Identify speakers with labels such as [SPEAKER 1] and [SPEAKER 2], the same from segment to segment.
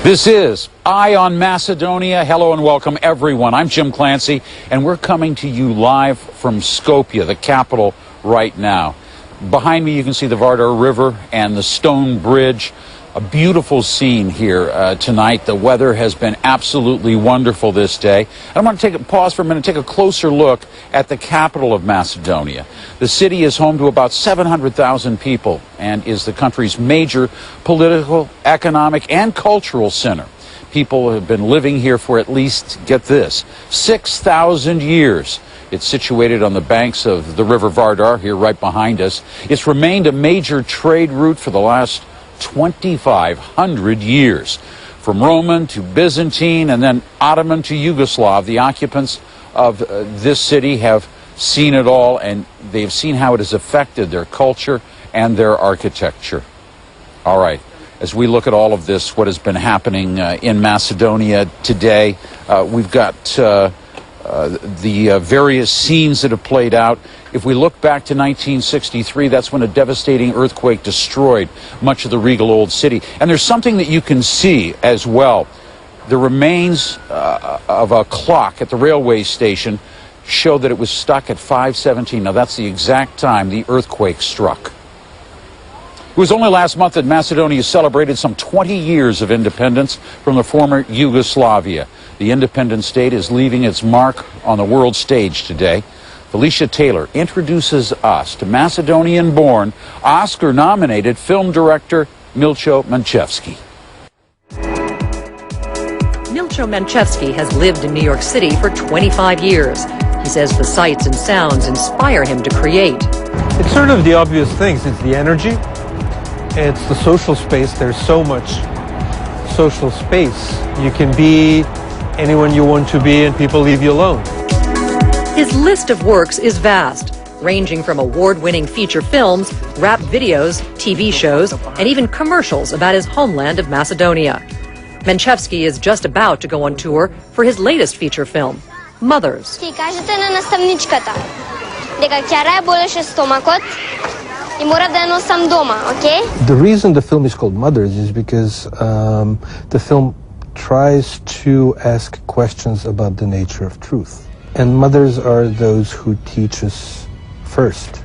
[SPEAKER 1] This is Eye on Macedonia. Hello and welcome, everyone. I'm Jim Clancy, and we're coming to you live from Skopje, the capital, right now. Behind me, you can see the Vardar River and the stone bridge. A beautiful scene here tonight. The weather has been absolutely wonderful this day. I want to pause for a minute and take a closer look at the capital of Macedonia. The city is home to about 700,000 people and is the country's major political, economic, and cultural center. People have been living here for at least, get this, 6,000 years. It's situated on the banks of the River Vardar, here right behind us. It's remained a major trade route for the last 2,500 years. From Roman to Byzantine and then Ottoman to Yugoslav, the occupants of this city have seen it all, and they've seen how it has affected their culture and their architecture. All right, as we look at all of this, what has been happening in Macedonia today, we've got the various scenes that have played out. If we look back to 1963, that's when a devastating earthquake destroyed much of the regal old city. And there's something that you can see as well. The remains of a clock at the railway station show that it was stuck at 5:17. Now that's the exact time the earthquake struck. It was only last month that Macedonia celebrated some 20 years of independence from the former Yugoslavia. The independent state is leaving its mark on the world stage today. Felicia Taylor introduces us to Macedonian-born, Oscar-nominated film director Milcho Manchevski.
[SPEAKER 2] Milcho Manchevski has lived in New York City for 25 years. He says the sights and sounds inspire him to create.
[SPEAKER 3] It's sort of the obvious things. It's the energy. It's the social space. There's so much social space. You can be anyone you want to be and people leave you alone.
[SPEAKER 2] His list of works is vast, ranging from award-winning feature films, rap videos, TV shows, and even commercials about his homeland of Macedonia. Manchevski is just about to go on tour for his latest feature film, Mothers.
[SPEAKER 4] Кажете на наставничката дека ќе рај болеше стомакот и мора да носам дома, okay?
[SPEAKER 3] The reason the film is called Mothers is because the film tries to ask questions about the nature of truth. And mothers are those who teach us first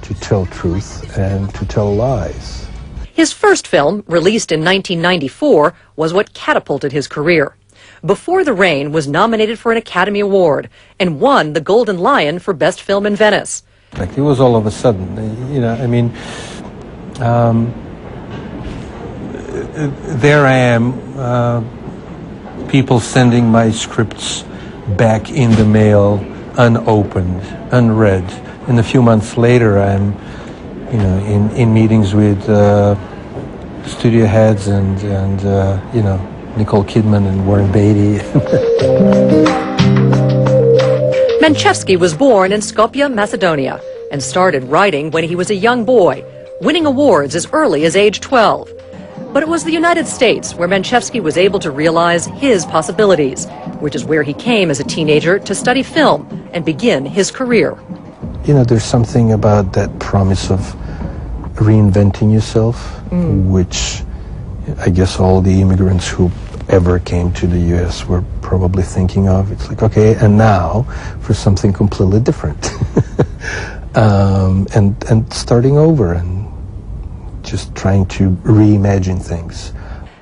[SPEAKER 3] to tell truth and to tell lies.
[SPEAKER 2] His first film, released in 1994, was what catapulted his career. Before the Rain was nominated for an Academy Award and won the Golden Lion for Best Film in Venice.
[SPEAKER 3] Like, it was all of a sudden, you know, I mean, there I am, people sending my scripts back in the mail, unopened, unread. And a few months later, I'm, you know, in meetings with studio heads and you know, Nicole Kidman and Warren Beatty.
[SPEAKER 2] Manchevski was born in Skopje, Macedonia, and started writing when he was a young boy, winning awards as early as age 12. But it was the United States where Manchevski was able to realize his possibilities, which is where he came as a teenager to study film and begin his career.
[SPEAKER 3] You know, there's something about that promise of reinventing yourself, which I guess all the immigrants who ever came to the U.S. were probably thinking of. It's like, okay, and now for something completely different. And starting over and just trying to reimagine things.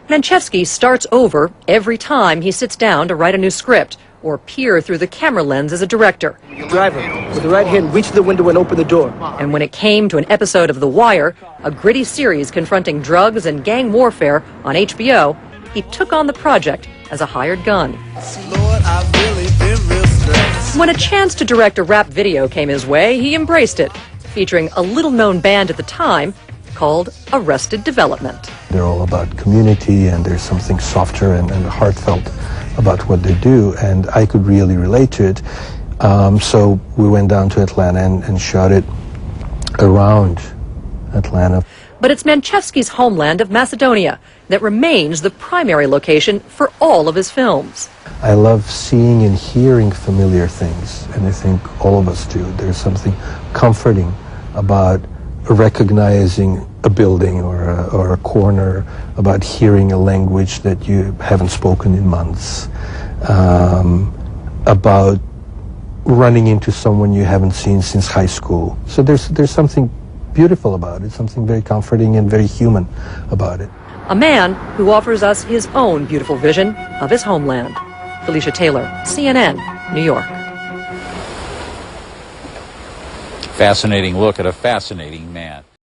[SPEAKER 2] Manchevski starts over every time he sits down to write a new script or peer through the camera lens as a director.
[SPEAKER 5] Driver, with the right hand, reach the window and open the door.
[SPEAKER 2] And when it came to an episode of The Wire, a gritty series confronting drugs and gang warfare on HBO, he took on the project as a hired gun. When a chance to direct a rap video came his way, he embraced it, featuring a little-known band at the time called Arrested Development.
[SPEAKER 3] They're all about community, and there's something softer and heartfelt about what they do, and I could really relate to it. So we went down to Atlanta and shot it around Atlanta.
[SPEAKER 2] But it's Manchevski's homeland of Macedonia that remains the primary location for all of his films.
[SPEAKER 3] I love seeing and hearing familiar things, and I think all of us do. There's something comforting about recognizing a building or a corner, about hearing a language that you haven't spoken in months, about running into someone you haven't seen since high school. So there's something beautiful about it, something very comforting and very human about it.
[SPEAKER 2] A man who offers us his own beautiful vision of his homeland. Felicia Taylor, CNN, New York.
[SPEAKER 1] Fascinating look at a fascinating man.